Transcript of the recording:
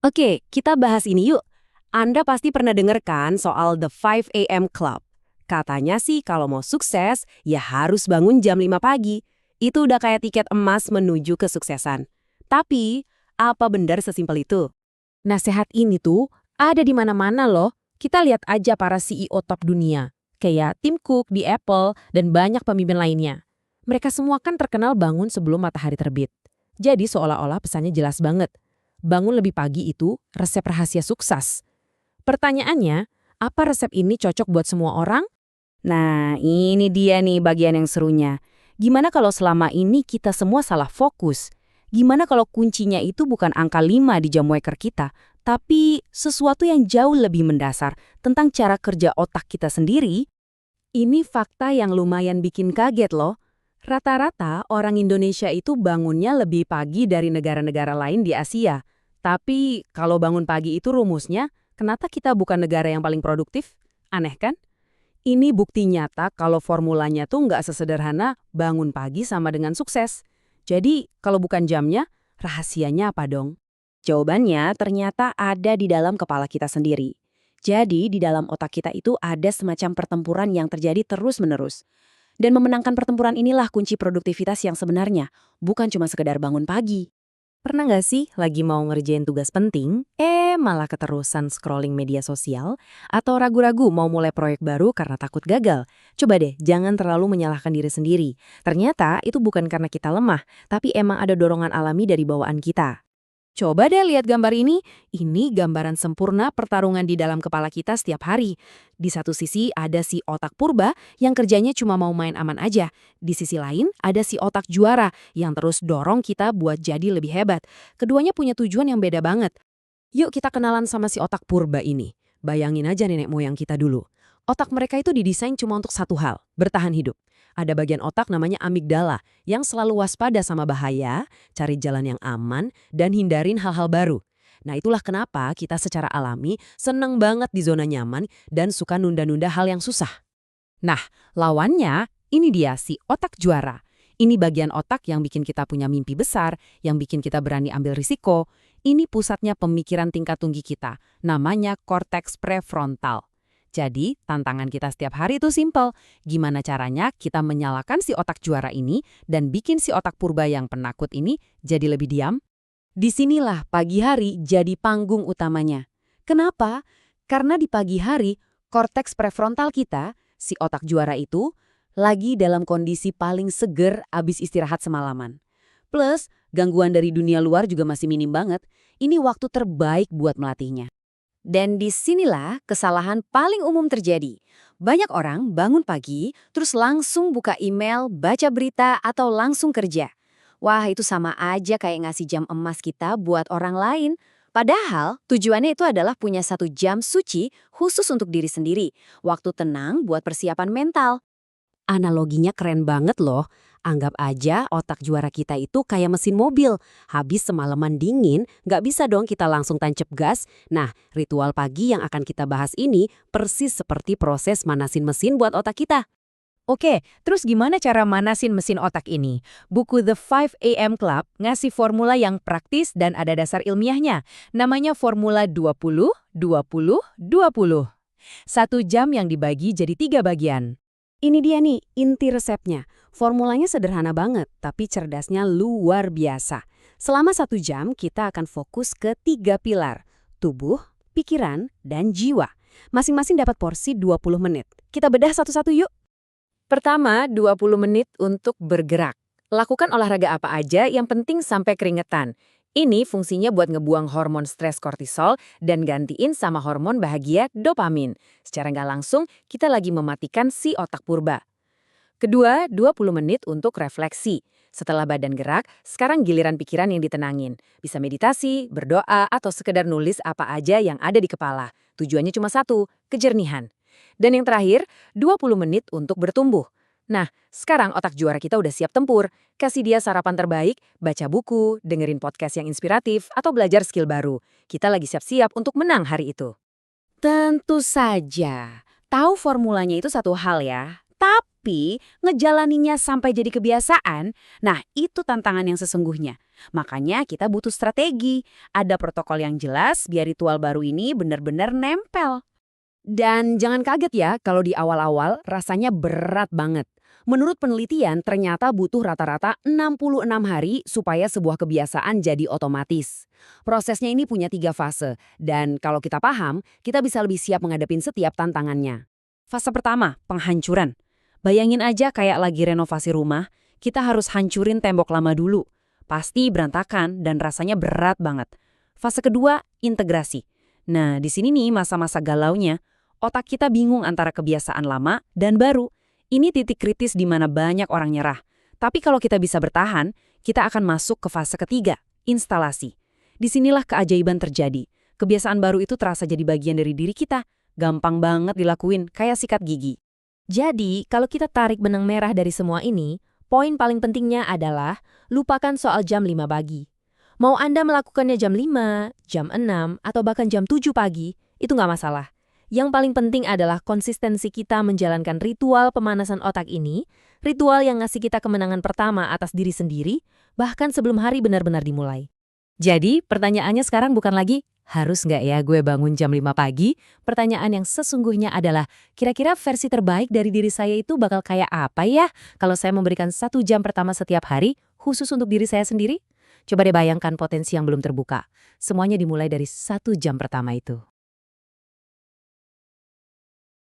Oke, kita bahas ini yuk. Anda pasti pernah dengar kan soal The 5 AM Club. Katanya sih kalau mau sukses, ya harus bangun jam 5 pagi. Itu udah kayak tiket emas menuju kesuksesan. Tapi, apa benar sesimpel itu? Nasehat ini tuh ada di mana-mana loh. Kita lihat aja para CEO top dunia, kayak Tim Cook di Apple dan banyak pemimpin lainnya. Mereka semua kan terkenal bangun sebelum matahari terbit. Jadi seolah-olah pesannya jelas banget. Bangun lebih pagi itu resep rahasia sukses. Pertanyaannya, apa resep ini cocok buat semua orang? Nah, ini dia nih bagian yang serunya. Gimana kalau selama ini kita semua salah fokus? Gimana kalau kuncinya itu bukan angka 5 di jam waker kita, tapi sesuatu yang jauh lebih mendasar tentang cara kerja otak kita sendiri? Ini fakta yang lumayan bikin kaget loh. Rata-rata orang Indonesia itu bangunnya lebih pagi dari negara-negara lain di Asia. Tapi kalau bangun pagi itu rumusnya, kenapa kita bukan negara yang paling produktif? Aneh kan? Ini bukti nyata kalau formulanya tuh nggak sesederhana bangun pagi sama dengan sukses. Jadi, kalau bukan jamnya, rahasianya apa dong? Jawabannya ternyata ada di dalam kepala kita sendiri. Jadi, di dalam otak kita itu ada semacam pertempuran yang terjadi terus-menerus. Dan memenangkan pertempuran inilah kunci produktivitas yang sebenarnya, bukan cuma sekedar bangun pagi. Pernah nggak sih lagi mau ngerjain tugas penting, malah keterusan scrolling media sosial, atau ragu-ragu mau mulai proyek baru karena takut gagal? Coba deh, jangan terlalu menyalahkan diri sendiri. Ternyata itu bukan karena kita lemah, tapi emang ada dorongan alami dari bawaan kita. Coba deh lihat gambar ini. Ini gambaran sempurna pertarungan di dalam kepala kita setiap hari. Di satu sisi ada si otak purba yang kerjanya cuma mau main aman aja. Di sisi lain ada si otak juara yang terus dorong kita buat jadi lebih hebat. Keduanya punya tujuan yang beda banget. Yuk kita kenalan sama si otak purba ini. Bayangin aja nenek moyang kita dulu. Otak mereka itu didesain cuma untuk satu hal, bertahan hidup. Ada bagian otak namanya amigdala yang selalu waspada sama bahaya, cari jalan yang aman, dan hindarin hal-hal baru. Nah itulah kenapa kita secara alami seneng banget di zona nyaman dan suka nunda-nunda hal yang susah. Nah, lawannya ini dia si otak juara. Ini bagian otak yang bikin kita punya mimpi besar, yang bikin kita berani ambil risiko. Ini pusatnya pemikiran tingkat tinggi kita, namanya korteks prefrontal. Jadi, tantangan kita setiap hari itu simpel. Gimana caranya kita menyalakan si otak juara ini dan bikin si otak purba yang penakut ini jadi lebih diam? Disinilah pagi hari jadi panggung utamanya. Kenapa? Karena di pagi hari, korteks prefrontal kita, si otak juara itu, lagi dalam kondisi paling seger abis istirahat semalaman. Plus, gangguan dari dunia luar juga masih minim banget. Ini waktu terbaik buat melatihnya. Dan disinilah kesalahan paling umum terjadi. Banyak orang bangun pagi, terus langsung buka email, baca berita, atau langsung kerja. Wah, itu sama aja kayak ngasih jam emas kita buat orang lain. Padahal tujuannya itu adalah punya 1 jam suci khusus untuk diri sendiri. Waktu tenang buat persiapan mental. Analoginya keren banget loh. Anggap aja otak juara kita itu kayak mesin mobil. Habis semalaman dingin, nggak bisa dong kita langsung tancap gas. Nah, ritual pagi yang akan kita bahas ini persis seperti proses manasin mesin buat otak kita. Oke, terus gimana cara manasin mesin otak ini? Buku The 5 AM Club ngasih formula yang praktis dan ada dasar ilmiahnya. Namanya formula 20, 20, 20. 1 jam yang dibagi jadi 3 bagian. Ini dia nih, inti resepnya. Formulanya sederhana banget, tapi cerdasnya luar biasa. Selama 1 jam, kita akan fokus ke 3 pilar. Tubuh, pikiran, dan jiwa. Masing-masing dapat porsi 20 menit. Kita bedah satu-satu yuk. Pertama, 20 menit untuk bergerak. Lakukan olahraga apa aja yang penting sampai keringetan. Ini fungsinya buat ngebuang hormon stres kortisol dan gantiin sama hormon bahagia dopamin. Secara nggak langsung, kita lagi mematikan si otak purba. Kedua, 20 menit untuk refleksi. Setelah badan gerak, sekarang giliran pikiran yang ditenangin. Bisa meditasi, berdoa, atau sekedar nulis apa aja yang ada di kepala. Tujuannya cuma satu, kejernihan. Dan yang terakhir, 20 menit untuk bertumbuh. Nah, sekarang otak juara kita udah siap tempur. Kasih dia sarapan terbaik, baca buku, dengerin podcast yang inspiratif, atau belajar skill baru. Kita lagi siap-siap untuk menang hari itu. Tentu saja. Tahu formulanya itu satu hal ya. Tapi Tapi ngejalaninya sampai jadi kebiasaan, nah itu tantangan yang sesungguhnya. Makanya kita butuh strategi. Ada protokol yang jelas biar ritual baru ini benar-benar nempel. Dan jangan kaget ya kalau di awal-awal rasanya berat banget. Menurut penelitian, ternyata butuh rata-rata 66 hari supaya sebuah kebiasaan jadi otomatis. Prosesnya ini punya 3 fase, dan kalau kita paham, kita bisa lebih siap menghadapin setiap tantangannya. Fase pertama, penghancuran. Bayangin aja kayak lagi renovasi rumah, kita harus hancurin tembok lama dulu. Pasti berantakan dan rasanya berat banget. Fase kedua, integrasi. Nah, di sini nih masa-masa galaunya, otak kita bingung antara kebiasaan lama dan baru. Ini titik kritis di mana banyak orang nyerah. Tapi kalau kita bisa bertahan, kita akan masuk ke fase ketiga, instalasi. Disinilah keajaiban terjadi. Kebiasaan baru itu terasa jadi bagian dari diri kita. Gampang banget dilakuin, kayak sikat gigi. Jadi, kalau kita tarik benang merah dari semua ini, poin paling pentingnya adalah lupakan soal jam 5 pagi. Mau Anda melakukannya jam 5, jam 6, atau bahkan jam 7 pagi, itu nggak masalah. Yang paling penting adalah konsistensi kita menjalankan ritual pemanasan otak ini, ritual yang ngasih kita kemenangan pertama atas diri sendiri, bahkan sebelum hari benar-benar dimulai. Jadi, pertanyaannya sekarang bukan lagi, harus nggak ya gue bangun jam 5 pagi? Pertanyaan yang sesungguhnya adalah, kira-kira versi terbaik dari diri saya itu bakal kayak apa ya kalau saya memberikan 1 jam pertama setiap hari, khusus untuk diri saya sendiri? Coba deh bayangkan potensi yang belum terbuka. Semuanya dimulai dari 1 jam pertama itu.